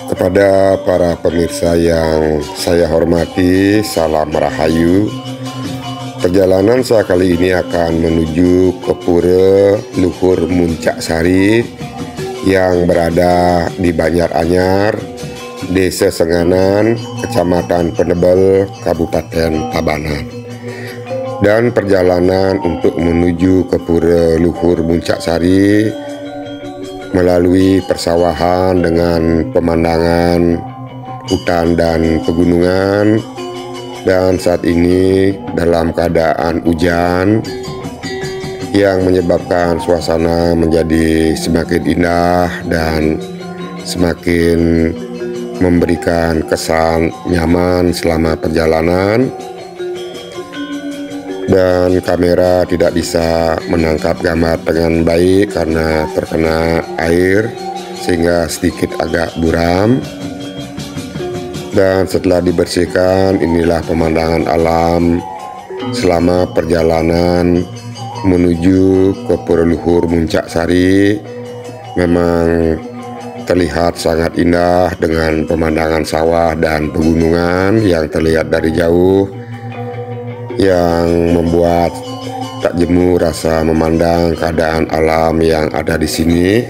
Kepada para pemirsa yang saya hormati, salam rahayu. Perjalanan saya kali ini akan menuju ke Pura Luhur Muncak Sari yang berada di Banjaranyar, Desa Senganan, Kecamatan Penebel, Kabupaten Tabanan. Dan perjalanan untuk menuju ke Pura Luhur Muncak Sari melalui persawahan dengan pemandangan hutan dan pegunungan, dan saat ini dalam keadaan hujan yang menyebabkan suasana menjadi semakin indah dan semakin memberikan kesan nyaman selama perjalanan. Dan kamera tidak bisa menangkap gambar dengan baik karena terkena air sehingga sedikit agak buram. Dan setelah dibersihkan, inilah pemandangan alam selama perjalanan menuju ke Pura Luhur Muncak Sari. Memang terlihat sangat indah dengan pemandangan sawah dan pegunungan yang terlihat dari jauh, yang membuat tak jemu rasa memandang keadaan alam yang ada di sini.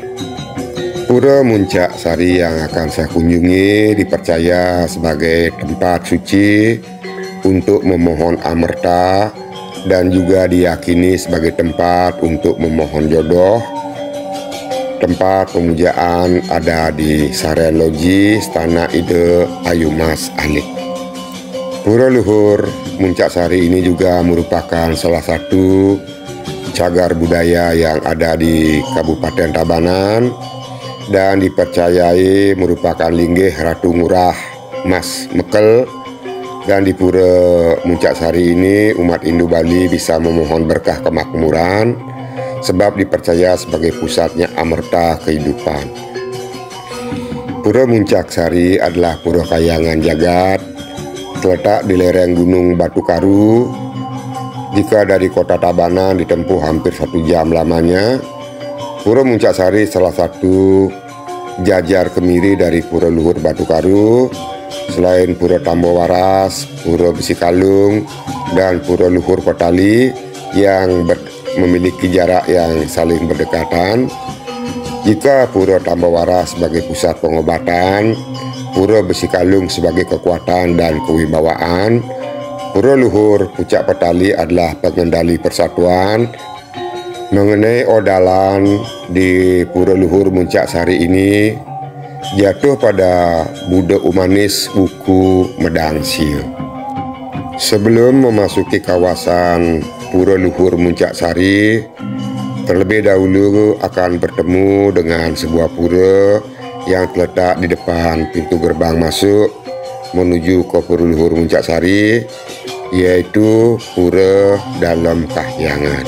Pura Muncak Sari yang akan saya kunjungi dipercaya sebagai tempat suci untuk memohon amerta dan juga diyakini sebagai tempat untuk memohon jodoh. Tempat pemujaan ada di Sarean Loji, Stana Ide Ayumas Alik. Pura Luhur Muncak Sari ini juga merupakan salah satu cagar budaya yang ada di Kabupaten Tabanan dan dipercayai merupakan linggih Ratu Ngurah Mas Mekel. Dan di Pura Muncak Sari ini umat Hindu Bali bisa memohon berkah kemakmuran sebab dipercaya sebagai pusatnya amerta kehidupan. Pura Muncak Sari adalah pura kayangan jagat, terletak di lereng Gunung Batu Karu. Jika dari kota Tabanan ditempuh hampir 1 jam lamanya. Pura Muncak Sari salah satu jajar kemiri dari Pura Luhur Batu Karu. Selain Pura Tambo Waras, Pura Besikalung, dan Pura Luhur Kotali yang memiliki jarak yang saling berdekatan. Jika Pura Tambo Waras sebagai pusat pengobatan, Pura Besikalung sebagai kekuatan dan kewibawaan, Pura Luhur Pucak Petali adalah pengendali persatuan. Mengenai odalan di Pura Luhur Muncak Sari ini jatuh pada Buddha Umanis Buku Medang Siu. Sebelum memasuki kawasan Pura Luhur Muncak Sari, terlebih dahulu akan bertemu dengan sebuah pura yang terletak di depan pintu gerbang masuk menuju ke Pura Luhur Muncak Sari, yaitu Pura Dalam Kahyangan.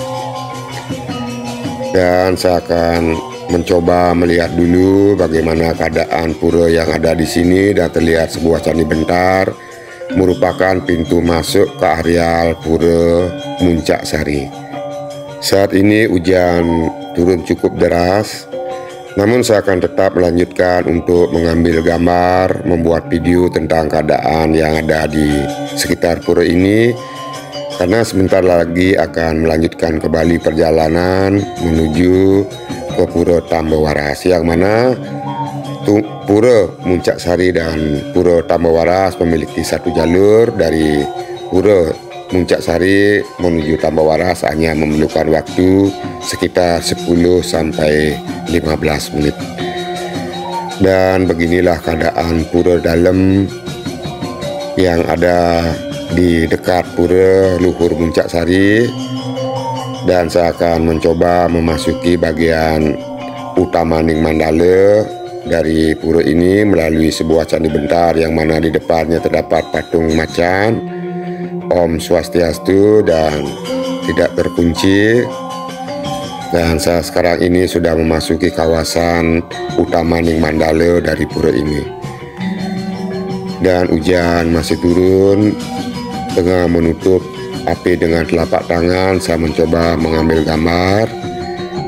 Dan saya akan mencoba melihat dulu bagaimana keadaan pura yang ada di sini, dan terlihat sebuah candi bentar merupakan pintu masuk ke areal Pura Muncak Sari. Saat ini hujan turun cukup deras, namun saya akan tetap melanjutkan untuk mengambil gambar, membuat video tentang keadaan yang ada di sekitar pura ini, karena sebentar lagi akan melanjutkan kembali perjalanan menuju ke Pura Tambo Waras, yang mana Pura Muncak Sari dan Pura Tambo Waras memiliki satu jalur. Dari Pura Muncak Sari menuju Tambo Waras hanya memerlukan waktu sekitar 10 sampai 15 menit. Dan beginilah keadaan pura dalam yang ada di dekat Pura Luhur Muncak Sari. Dan saya akan mencoba memasuki bagian utama Ning Mandala dari pura ini melalui sebuah candi bentar yang mana di depannya terdapat patung macan Om Swastiastu dan tidak terkunci. Dan saya sekarang ini sudah memasuki kawasan utama Ning Mandala dari pura ini. Dan hujan masih turun, tengah menutup api dengan telapak tangan. Saya mencoba mengambil gambar.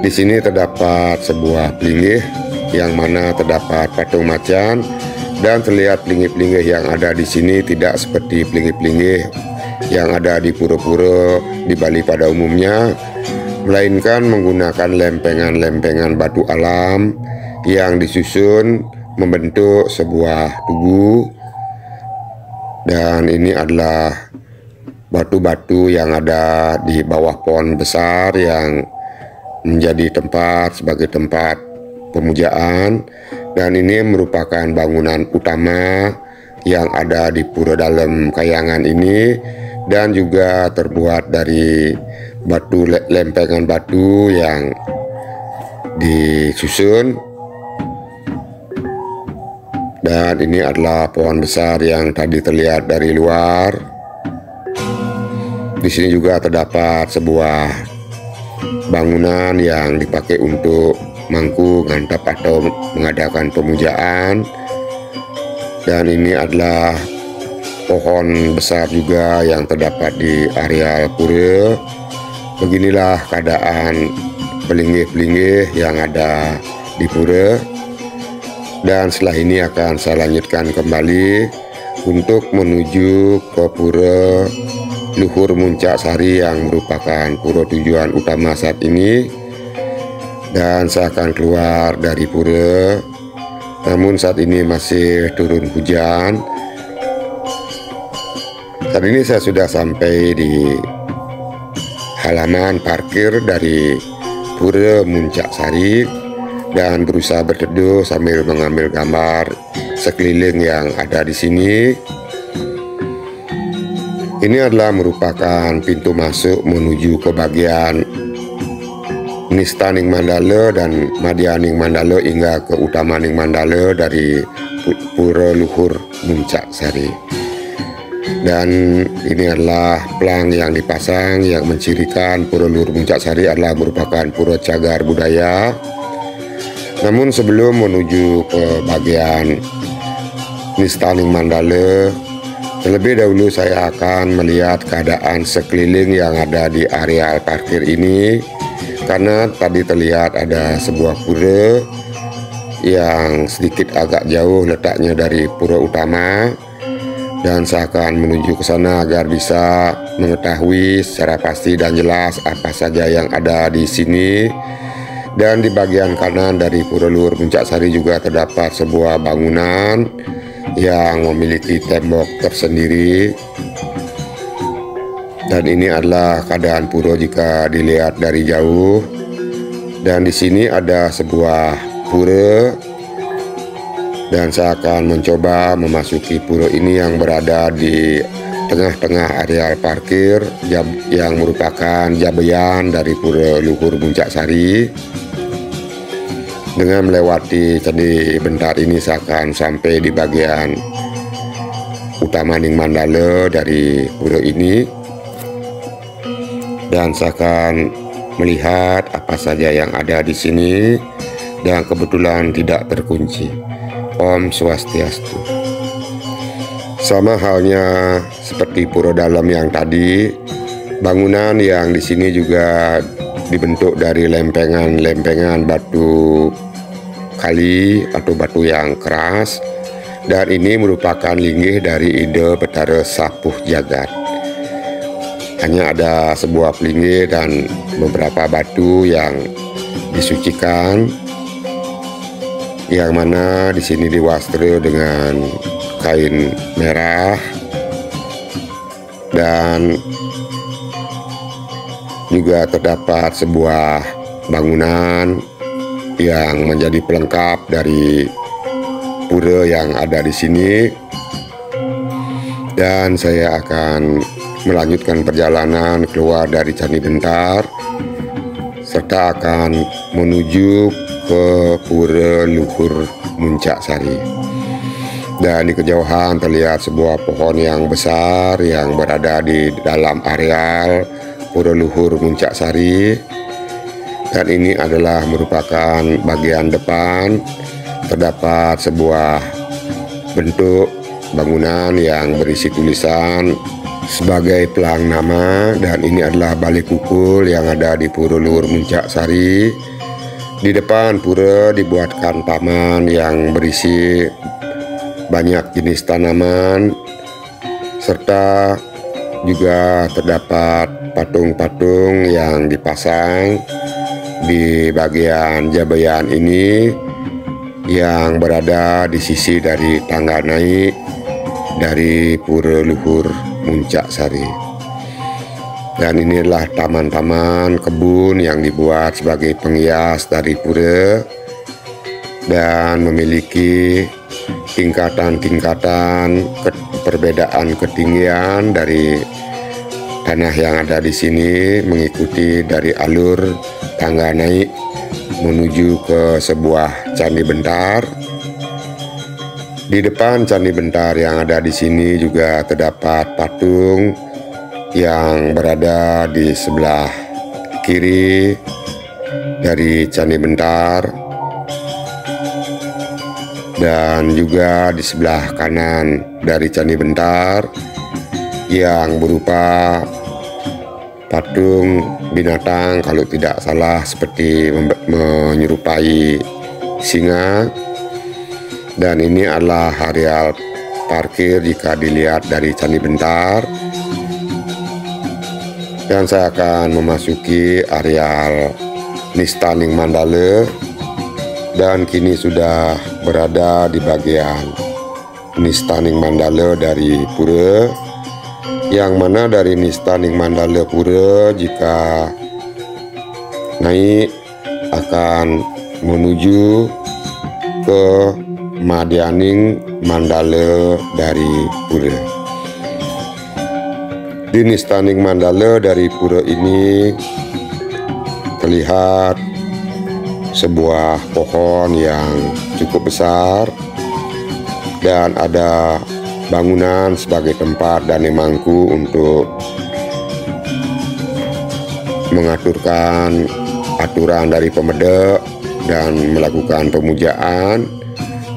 Di sini terdapat sebuah pelinggih yang mana terdapat patung macan, dan terlihat pelinggih-pelinggih yang ada di sini tidak seperti pelinggih-pelinggih yang ada di pura-pura di Bali pada umumnya, melainkan menggunakan lempengan-lempengan batu alam yang disusun membentuk sebuah tugu. Dan ini adalah batu-batu yang ada di bawah pohon besar yang menjadi tempat sebagai tempat pemujaan, dan ini merupakan bangunan utama yang ada di Pura Dalem Kayangan ini, dan juga terbuat dari batu lempengan batu yang disusun. Dan ini adalah pohon besar yang tadi terlihat dari luar. Di sini juga terdapat sebuah bangunan yang dipakai untuk mangku ngantap atau mengadakan pemujaan. Dan ini adalah pohon besar juga yang terdapat di areal pura. Beginilah keadaan pelinggih-pelinggih yang ada di pura. Dan setelah ini akan saya lanjutkan kembali untuk menuju ke Pura Luhur Muncak Sari yang merupakan pura tujuan utama saat ini. Dan saya akan keluar dari pura, namun saat ini masih turun hujan. Saat ini saya sudah sampai di halaman parkir dari Pura Muncak Sari dan berusaha berteduh sambil mengambil gambar sekeliling yang ada di sini. Ini adalah merupakan pintu masuk menuju ke bagian Nistaning Mandala dan Madyaning Mandala hingga ke Utamaning Mandala dari Pura Luhur Muncak Sari. Dan ini adalah pelang yang dipasang yang mencirikan Pura Luhur Muncak Sari adalah merupakan pura cagar budaya. Namun sebelum menuju ke bagian Nistaning Mandala, terlebih dahulu saya akan melihat keadaan sekeliling yang ada di areal parkir ini, karena tadi terlihat ada sebuah pura yang sedikit agak jauh letaknya dari pura utama, dan saya akan menuju ke sana agar bisa mengetahui secara pasti dan jelas apa saja yang ada di sini. Dan di bagian kanan dari Pura Luhur Muncak Sari juga terdapat sebuah bangunan yang memiliki tembok tersendiri. Dan ini adalah keadaan pura jika dilihat dari jauh. Dan di sini ada sebuah pura, dan saya akan mencoba memasuki pura ini yang berada di tengah-tengah areal parkir yang merupakan jabayan dari Pura Luhur Muncak Sari. Dengan melewati Candi Bentar ini saya akan sampai di bagian Utamaning Mandala dari pura ini, dan saya akan melihat apa saja yang ada di sini, dan kebetulan tidak terkunci. Om Swastiastu. Sama halnya seperti Pura Dalem yang tadi, bangunan yang di sini juga dibentuk dari lempengan-lempengan batu kali atau batu yang keras, dan ini merupakan linggih dari ide Betara Sapuh Jagat. Hanya ada sebuah pelinggih dan beberapa batu yang disucikan, yang mana di sini diwastra dengan kain merah, dan juga terdapat sebuah bangunan yang menjadi pelengkap dari pura yang ada di sini. Dan saya akan melanjutkan perjalanan keluar dari Candi Bentar serta akan menuju ke Pura Luhur Muncak Sari. Dan di kejauhan terlihat sebuah pohon yang besar yang berada di dalam areal Pura Luhur Muncak Sari. Dan ini adalah merupakan bagian depan. Terdapat sebuah bentuk bangunan yang berisi tulisan sebagai pelang nama, dan ini adalah balai kukul yang ada di Pura Luhur Muncak Sari. Di depan pura dibuatkan taman yang berisi banyak jenis tanaman, serta juga terdapat patung-patung yang dipasang di bagian jabayan ini yang berada di sisi dari tangga naik dari Pura Luhur Muncak Sari. Dan inilah taman-taman kebun yang dibuat sebagai penghias dari pura dan memiliki tingkatan-tingkatan perbedaan ketinggian dari tanah yang ada di sini, mengikuti dari alur tangga naik menuju ke sebuah candi bentar. Di depan candi bentar yang ada di sini juga terdapat patung yang berada di sebelah kiri dari candi bentar dan juga di sebelah kanan dari candi bentar yang berupa patung binatang, kalau tidak salah seperti menyerupai singa. Dan ini adalah areal parkir jika dilihat dari candi bentar. Dan saya akan memasuki areal Nistaning Mandala, dan kini sudah berada di bagian Nistaning Mandala dari pura, yang mana dari Nistaning Mandala pura jika naik akan menuju ke Madyaning Mandala dari pura. Di Nistaning Mandala dari pura ini terlihat sebuah pohon yang cukup besar dan ada bangunan sebagai tempat Dane Mangku untuk mengaturkan aturan dari pemedek dan melakukan pemujaan.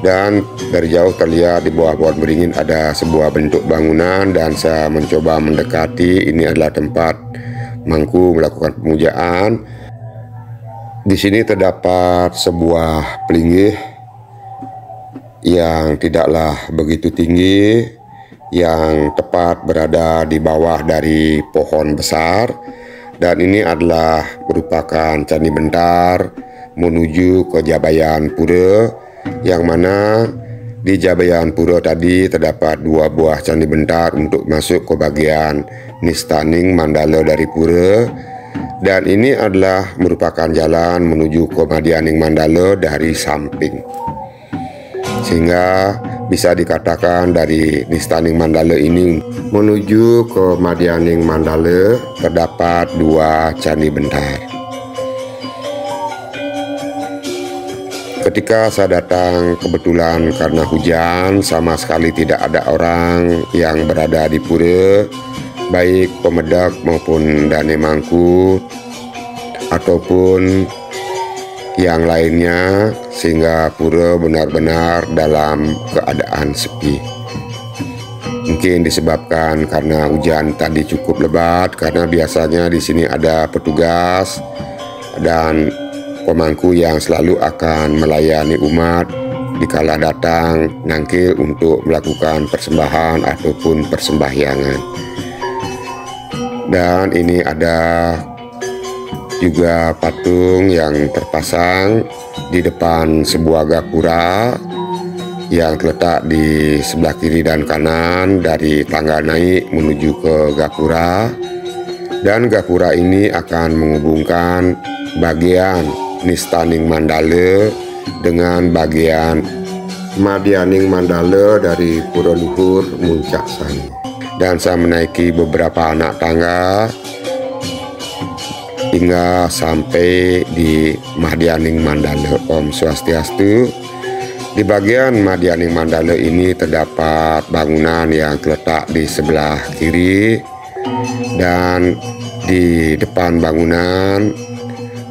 Dan dari jauh terlihat di bawah pohon beringin ada sebuah bentuk bangunan, dan saya mencoba mendekati. Ini adalah tempat Mangku melakukan pemujaan. Di sini terdapat sebuah pelinggih yang tidaklah begitu tinggi, yang tepat berada di bawah dari pohon besar, dan ini adalah merupakan candi bentar menuju ke Jabayan Pura, yang mana di Jabayan Pura tadi terdapat 2 buah candi bentar untuk masuk ke bagian Nistaning Mandala dari pura, dan ini adalah merupakan jalan menuju ke Madyaning Mandala dari samping, sehingga bisa dikatakan dari Nistaning Mandala ini menuju ke Madyaning Mandala terdapat 2 candi bentar. Ketika saya datang kebetulan karena hujan, sama sekali tidak ada orang yang berada di pura, baik pemedek maupun Dane Mangku ataupun yang lainnya, sehingga pura benar-benar dalam keadaan sepi. Mungkin disebabkan karena hujan tadi cukup lebat, karena biasanya di sini ada petugas dan pemangku yang selalu akan melayani umat dikala datang nangkil untuk melakukan persembahan ataupun persembahyangan. Dan ini ada juga patung yang terpasang di depan sebuah gapura yang terletak di sebelah kiri dan kanan dari tangga naik menuju ke gapura. Dan gapura ini akan menghubungkan bagian Nistaning Mandala dengan bagian Madyaning Mandala dari Pura Luhur Muncak Sari. Dan saya menaiki beberapa anak tangga hingga sampai di Madyaning Mandala. Om Swastiastu. Di bagian Madyaning Mandala ini terdapat bangunan yang terletak di sebelah kiri, dan di depan bangunan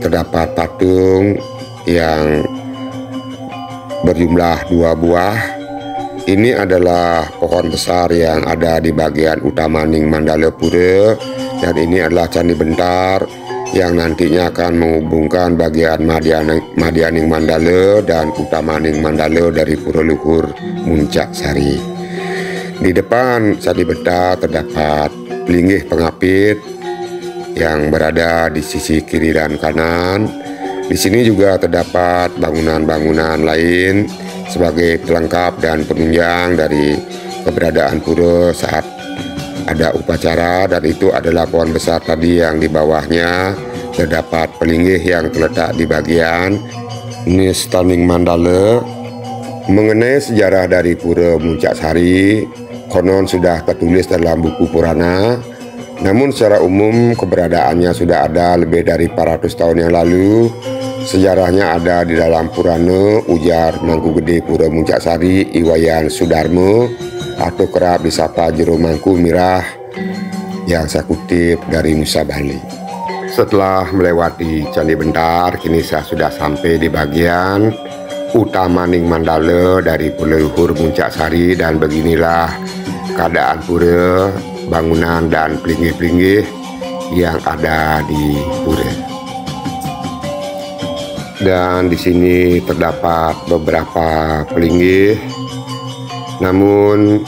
terdapat patung yang berjumlah 2 buah. Ini adalah pohon besar yang ada di bagian utama Ning Mandala Pura, dan ini adalah candi bentar yang nantinya akan menghubungkan bagian Madianing Mandala dan Utamaning Mandala dari Pura Luhur Muncak Sari. Di depan Candi Bentar terdapat pelinggih pengapit yang berada di sisi kiri dan kanan. Di sini juga terdapat bangunan-bangunan lain sebagai pelengkap dan penunjang dari keberadaan pura saat ada upacara, dan itu adalah pohon besar tadi yang di bawahnya terdapat pelinggih yang terletak di bagian Nistaning Mandala. Mengenai sejarah dari Pura Muncak Sari, konon sudah tertulis dalam buku Purana, namun secara umum keberadaannya sudah ada lebih dari 400 tahun yang lalu. Sejarahnya ada di dalam Purana, ujar Mangku Gede Pura Muncak Sari Iwayan Sudarmo, atau kerap disapa Jero Mangku Mirah, yang saya kutip dari Nusa Bali. Setelah melewati Candi Bentar, kini saya sudah sampai di bagian Utamaning Mandala dari Pura Luhur Muncak Sari, dan beginilah keadaan pura, bangunan dan pelinggih-pelinggih yang ada di pura. Dan di sini terdapat beberapa pelinggih, namun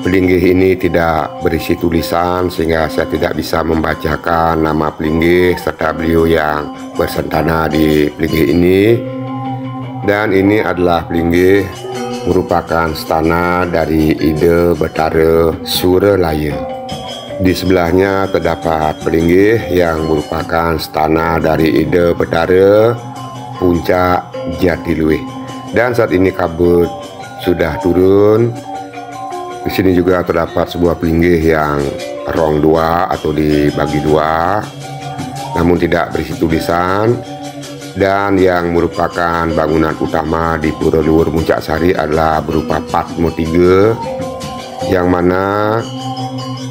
pelinggih ini tidak berisi tulisan sehingga saya tidak bisa membacakan nama pelinggih serta beliau yang bersentana di pelinggih ini. Dan ini adalah pelinggih merupakan stana dari Ida Betara Suralaya. Di sebelahnya terdapat pelinggih yang merupakan stana dari Ida Betara Puncak Jatiluwih. Dan saat ini kabut sudah turun. Di sini juga terdapat sebuah pelinggih yang rong dua atau dibagi dua, namun tidak berisi tulisan. Dan yang merupakan bangunan utama di Pura Luhur Muncak Sari adalah berupa patmo 3, yang mana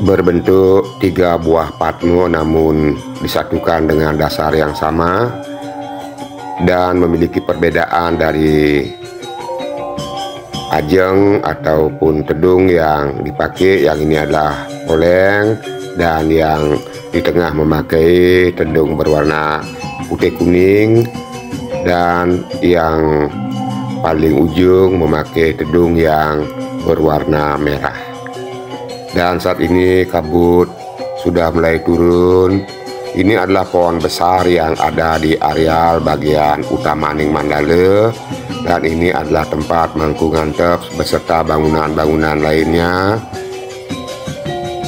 berbentuk 3 buah patmo namun disatukan dengan dasar yang sama dan memiliki perbedaan dari ajeng ataupun tedung yang dipakai. Yang ini adalah oleng, dan yang di tengah memakai tedung berwarna putih kuning, dan yang paling ujung memakai tedung yang berwarna merah. Dan saat ini kabut sudah mulai turun. Ini adalah pohon besar yang ada di areal bagian Utamaning Mandala, dan ini adalah tempat Mangku Ngantep beserta bangunan-bangunan lainnya.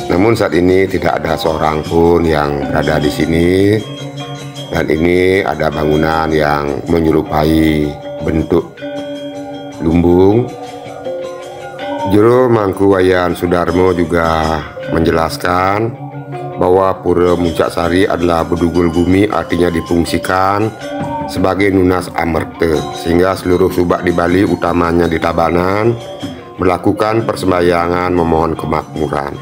Namun saat ini tidak ada seorang pun yang berada di sini, dan ini ada bangunan yang menyerupai bentuk lumbung. Jero Mangku Wayan Sudarmo juga menjelaskan bahwa Pura Muncak Sari adalah bedugul bumi, artinya difungsikan sebagai nunas amerte, sehingga seluruh subak di Bali, utamanya di Tabanan, melakukan persembahyangan memohon kemakmuran.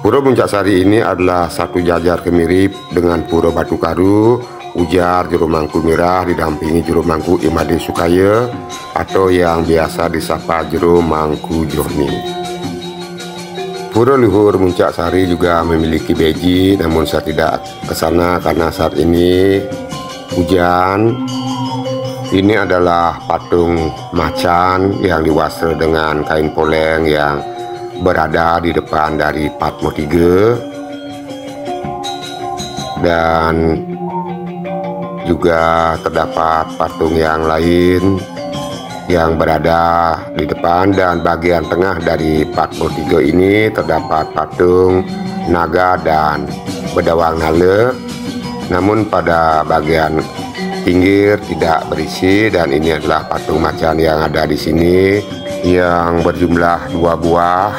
Pura Muncak Sari ini adalah satu jajar kemirip dengan Pura Batu Karu, ujar Jero Mangku Mirah didampingi Jero Mangku Imade Sukaya, atau yang biasa disapa Jero Mangku Joni. Pura Luhur Muncak Sari juga memiliki beji, namun saya tidak ke sana karena saat ini hujan. Ini adalah patung macan yang diwasel dengan kain poleng yang berada di depan dari patmo 3, dan juga terdapat patung yang lain yang berada di depan. Dan bagian tengah dari patmo 3 ini terdapat patung naga dan bedawang nale, namun pada bagian pinggir tidak berisi. Dan ini adalah patung macan yang ada di sini yang berjumlah 2 buah,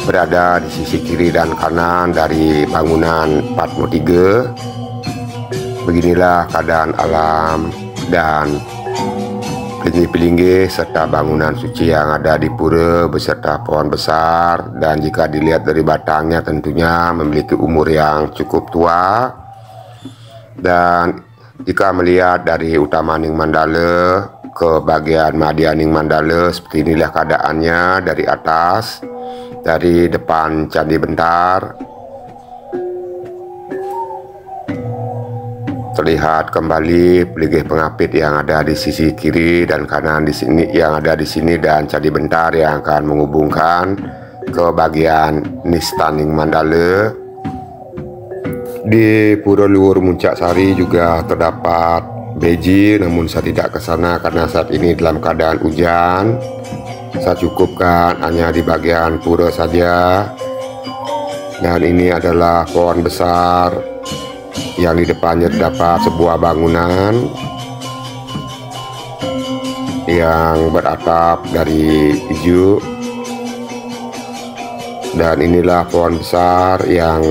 berada di sisi kiri dan kanan dari bangunan patmo 3. Beginilah keadaan alam dan pelinggih-pelinggih serta bangunan suci yang ada di pura beserta pohon besar, dan jika dilihat dari batangnya tentunya memiliki umur yang cukup tua. Dan jika melihat dari Utamaning Mandala ke bagian Madianing Mandala, seperti inilah keadaannya dari atas, dari depan Candi Bentar. terlihat kembali peligih pengapit yang ada di sisi kiri dan kanan di sini, yang ada di sini, dan Candi Bentar yang akan menghubungkan ke bagian Nistaning Mandala. Di Pura Luhur Muncak Sari juga terdapat beji, namun saya tidak ke sana karena saat ini dalam keadaan hujan. Saya cukupkan hanya di bagian pura saja. Dan ini adalah pohon besar yang di depannya terdapat sebuah bangunan yang beratap dari hijau. Dan inilah pohon besar yang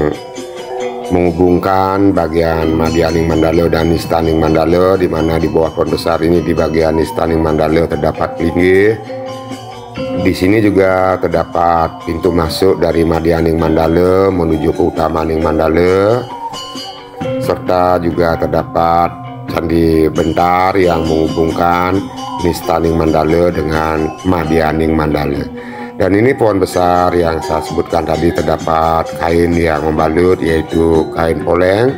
menghubungkan bagian Madianing Mandala dan Nistaning Mandala, di mana di bawah pohon besar ini di bagian Nistaning Mandala terdapat linggih. Di sini juga terdapat pintu masuk dari Madianing Mandala menuju ke Utamaning Mandala, serta juga terdapat Candi Bentar yang menghubungkan Nistaning Mandala dengan Madianing Mandala. Dan ini pohon besar yang saya sebutkan tadi terdapat kain yang membalut, yaitu kain poleng,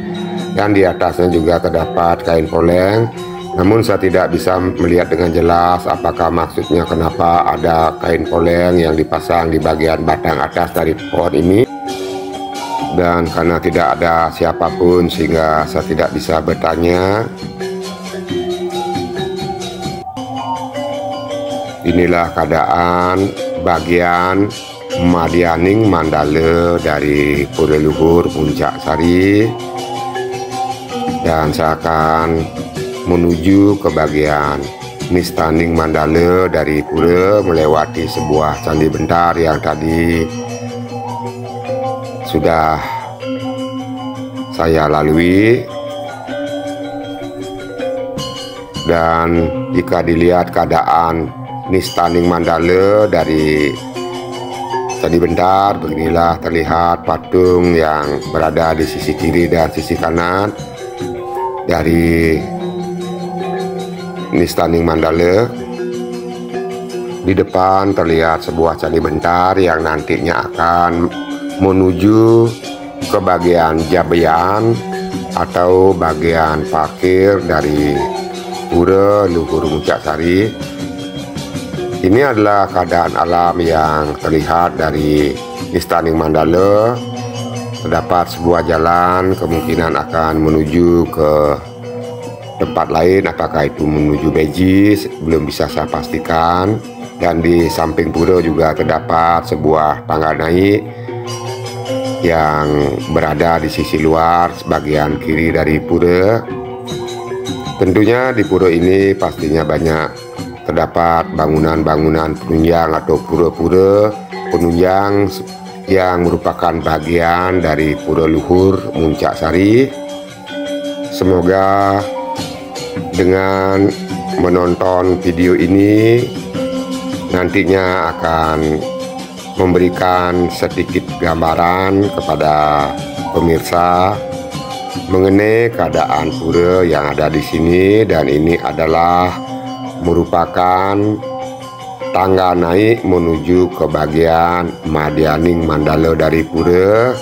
dan di atasnya juga terdapat kain poleng. Namun saya tidak bisa melihat dengan jelas apakah maksudnya kenapa ada kain poleng yang dipasang di bagian batang atas dari pohon ini. Dan karena tidak ada siapapun sehingga saya tidak bisa bertanya. Inilah keadaan bagian Madianing Mandala dari Pura Luhur Muncak Sari. Dan saya akan menuju ke bagian Nistaning Mandala dari pura, melewati sebuah Candi Bentar yang tadi sudah saya lalui. Dan jika dilihat keadaan Nistaning Mandala dari Candi Bentar, beginilah terlihat patung yang berada di sisi kiri dan sisi kanan dari Nistaning Mandala. Di depan terlihat sebuah Candi Bentar yang nantinya akan menuju ke bagian Jabean atau bagian parkir dari Pura Luhur Muncak Sari. Ini adalah keadaan alam yang terlihat dari Nistaning Mandala. Terdapat sebuah jalan, kemungkinan akan menuju ke tempat lain, apakah itu menuju beji belum bisa saya pastikan. Dan di samping pura juga terdapat sebuah tangga naik yang berada di sisi luar sebagian kiri dari pura. Tentunya di pura ini pastinya banyak terdapat bangunan-bangunan penunjang atau pura-pura penunjang yang merupakan bagian dari Pura Luhur Muncak Sari. Semoga dengan menonton video ini nantinya akan memberikan sedikit gambaran kepada pemirsa mengenai keadaan pura yang ada di sini. Dan ini adalah merupakan tangga naik menuju ke bagian Madianing Mandala dari pura,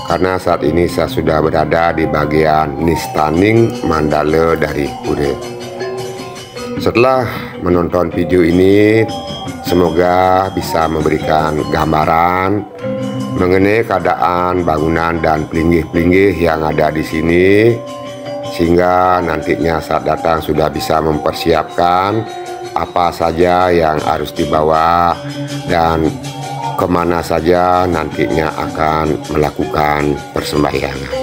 karena saat ini saya sudah berada di bagian Nistaning Mandala dari pura. Setelah menonton video ini, semoga bisa memberikan gambaran mengenai keadaan bangunan dan pelinggih-pelinggih yang ada di sini, sehingga nantinya saat datang sudah bisa mempersiapkan apa saja yang harus dibawa dan kemana saja nantinya akan melakukan persembahyangan.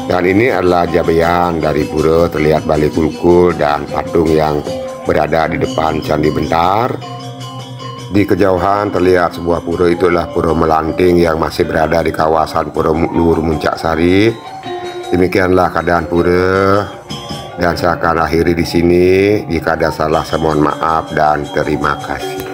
Dan ini adalah Jabean dari pura, terlihat balik kulkul dan patung yang berada di depan Candi Bentar. Di kejauhan terlihat sebuah pura, itulah Pura Melanting yang masih berada di kawasan Pura Luhur Muncak Sari. Demikianlah keadaan pura, dan saya akan akhiri di sini. Jika ada salah, saya mohon maaf dan terima kasih.